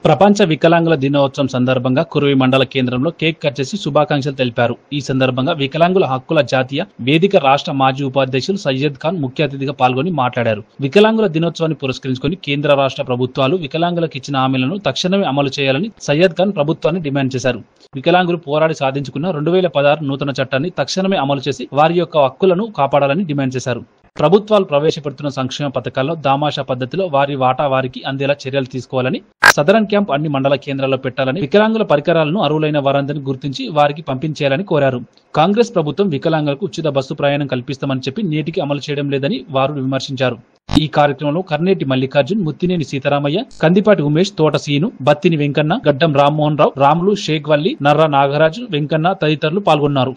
ప్రపంచ వికలాంగుల దినోత్సవం సందర్భంగా కురువి మండల కేంద్రంలో కేక్ కట్ చేసి శుభాకాంక్షలు తెలిపారు. ఈ సందర్భంగా వికలాంగుల హక్కుల జాతీయ వేదిక రాష్ట్ర మాజీ ఉపాధ్యక్షులు సయ్యద్ ఖాన్ ముఖ్య అతిథిగా పాల్గొని మాట్లాడారు. వికలాంగుల దినోత్సవాన్ని పురస్కరించుకొని కేంద్ర రాష్ట్ర ప్రభుత్వాలు వికలాంగులకు ఇచ్చిన హామీలను తక్షణమే అమలు చేయాలని సయ్యద్ ఖాన్ ప్రభుత్వాన్ని డిమాండ్ చేశారు. వికలాంగులు పోరాడి సాధించుకున్న 2016 నూతన చట్టాన్ని తక్షణమే అమలు చేసి వారి యొక్క హక్కులను కాపాడాలని డిమాండ్ చేశారు. ప్రభుత్వాలు ప్రవేశపెడుతున్న సంక్షేమ పథకాల్లో దామాషా పద్ధతిలో వారి వాటా వారికి అందేలా చర్యలు తీసుకోవాలని, సదరన్ క్యాంప్ అన్ని మండల కేంద్రాల్లో పెట్టాలని, వికలాంగుల పరికరాలను అర్హులైన వారందరినీ గుర్తించి వారికి పంపించేయాలని కోరారు. కాంగ్రెస్ ప్రభుత్వం వికలాంగులకు ఉచిత బస్సు ప్రయాణం కల్పిస్తామని చెప్పి నేటికి అమలు చేయడం లేదని వారు విమర్శించారు. ఈ కార్యక్రమంలో కర్నేటి మల్లికార్జున్, ముత్తినేని సీతారామయ్య, కందిపాటి ఉమేష్, తోట సీను, బత్తిని వెంకన్న, గడ్డం రామ్మోహన్ రావు, రాములు, షేక్ వల్లి, నర్ర నాగరాజు, వెంకన్న తదితరులు పాల్గొన్నారు.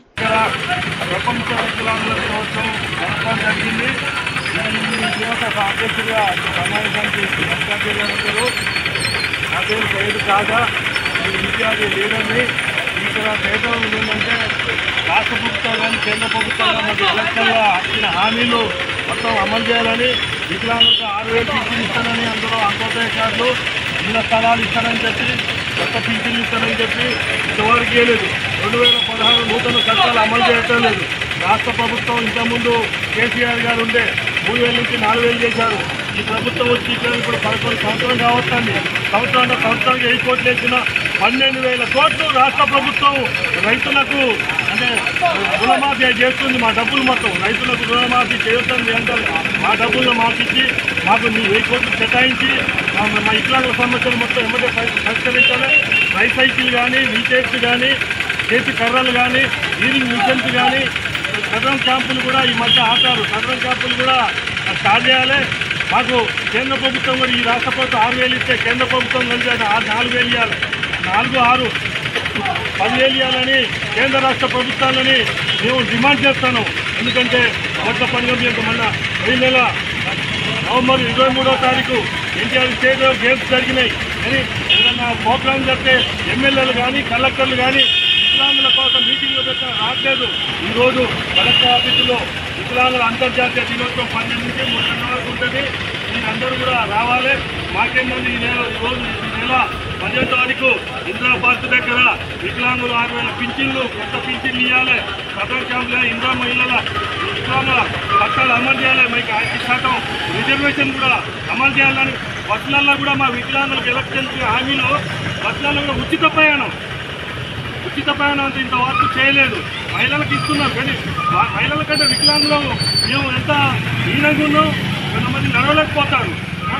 ఇక్కడ పేదలు ఏంటంటే రాష్ట్ర ప్రభుత్వాలు కానీ కేంద్ర ప్రభుత్వాలు మనకి ఎలక్షన్లో ఇచ్చిన హామీలు మొత్తం అమలు చేయాలని, వికలాంగులకు 6,000 పింఛన్లు ఇస్తానని, అందులో అంత్యోదయ కార్డులు, ఇళ్ల స్థలాలు ఇస్తానని చెప్పి, కొత్త పింఛన్లు ఇస్తానని చెప్పి ఇంతవరకు లేదు. 2016 నూతన చట్టాలు అమలు చేయటం లేదు. రాష్ట్ర ప్రభుత్వం ఇంతకుముందు కేసీఆర్ గారు ఉండే 3,000 నుంచి 4,000 చేశారు. ఈ ప్రభుత్వం వచ్చి ఇప్పుడు 11 సంవత్సరం కావస్తుంది. సంవత్సరానికి 8 కోట్లు వేసిన 12,000 కోట్లు రాష్ట్ర ప్రభుత్వం రైతులకు అంటే రుణమాఫీ చేస్తుంది. మా డబ్బులు మొత్తం రైతులకు రుణమాఫీ చేయొద్దని అంటారు. మా డబ్బులను మాకిచ్చి మాకు 1,000 కోట్లు కేటాయించి మా వికలాంగుల సమస్యలు మొత్తం ఎమ్మటే పరిష్కరించాలి. ట్రైసైకిల్ కానీ, వీల్చైర్స్ కానీ, చేతి కర్రలు కానీ, హీరింగ్ మిషన్స్ కానీ, సదరన్ క్యాంపులు కూడా ఈ మధ్య ఆపారు. సదరన్ క్యాంపులు కూడా స్టార్ట్ చేయాలి. మాకు కేంద్ర ప్రభుత్వం కూడా ఈ రాష్ట్ర ప్రభుత్వం 6,000 ఇస్తే కేంద్ర ప్రభుత్వం కలిసి 4,000 ఇవ్వాలి. 4, 6, 10,000 ఇవ్వాలని కేంద్ర రాష్ట్ర ప్రభుత్వాలని మేము డిమాండ్ చేస్తాను. ఎందుకంటే ఓట్ల పండుగ మళ్ళీ ఈ నెల నవంబర్ 23వ తారీఖు ఎన్టీఆర్ స్టేట్ గేమ్స్ జరిగినాయి. కానీ ఏదైనా ప్రోగ్రాం జరిగితే ఎమ్మెల్యేలు కానీ, కలెక్టర్లు కానీ వికలాంగుల కోసం మీటింగ్లు పెట్టిన రావట్లేదు. ఈరోజు కలెక్టర్ ఆఫీసులో వికలాంగుల అంతర్జాతీయ దినోత్సవం 12 నుంచి 3 గంటల వరకు ఉంటుంది. మీరందరూ కూడా రావాలి. మాకేంటంటే ఈ నెల 10వ తారీఖు ఇందిరా పార్క్ దగ్గర వికలాంగులు 6,000 పింఛన్లు, కొత్త పింఛన్లు ఇవ్వాలి. సదర్ క్యాంపులో ఇందిరా మహిళల వికలాంగుల పట్టాలు అమలు చేయాలి. మీకు 5% రిజర్వేషన్ కూడా అమలు చేయాలని, బస్సులలో కూడా మా వికలాంగులకు ఎలక్షన్ హామీలో బస్సులలో కూడా ఉచిత ప్రయాణం అంతా ఇంతవరకు చేయలేదు. మహిళలకు ఇస్తున్నారు కానీ మహిళల కంటే వికలాంగులు మేము ఎంత హీనంగా ఉన్నాం. కొంతమంది నడవలేకపోతారు.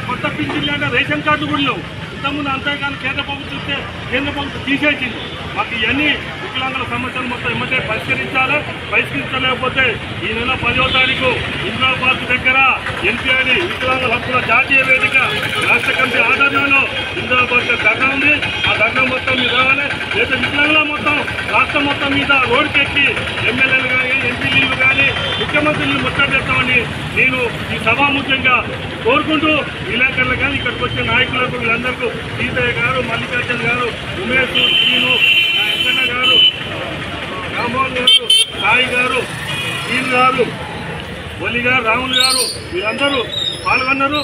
కొత్త పింఛన్లు అంటే రేషన్ కార్డు కూడా లేవు. ఇంతకుముందు అంతేకాని కేంద్ర ప్రభుత్వం ఇస్తే కేంద్ర ప్రభుత్వం తీసేసింది. మాకు ఇవన్నీ వికలాంగుల సమస్యలు మొత్తం ఎమ్మటే పరిష్కరించాలి. పరిష్కరించలేకపోతే ఈ నెల 10వ తారీఖు ఇందిరా పార్క్ దగ్గర ఎన్టీఆర్ వికలాంగుల హక్కుల జాతీయ వేదిక రాష్ట్ర కమిటీ ఆధ్వర్యంలో ఇందిరా పార్క్ ధర్నా ఉంది. ఆ ధర్నా మొత్తం మీద రావాలి. లేదా వికలాంగుల మొత్తం రాష్ట్రం మొత్తం మీద రోడ్డుకెక్కి ఎమ్మెల్యేలు కానీ, ఎంపీలు కానీ, ముఖ్యమంత్రులు ముట్టడిస్తామని నేను ఈ సభాముఖ్యంగా కోరుకుంటూ విలేకరులు కానీ ఇక్కడికి వచ్చే నాయకులకు వీళ్ళందరికీ సీతయ్య గారు, మల్లికార్జున్ గారు, ఉమేష్, శ్రీను, వెంకన్న గారు, రామ్మోహన్ గారు, సాయి గారు, సీన్ గారు, వలి గారు, రాములు గారు వీళ్ళందరూ పాల్గొన్నారు.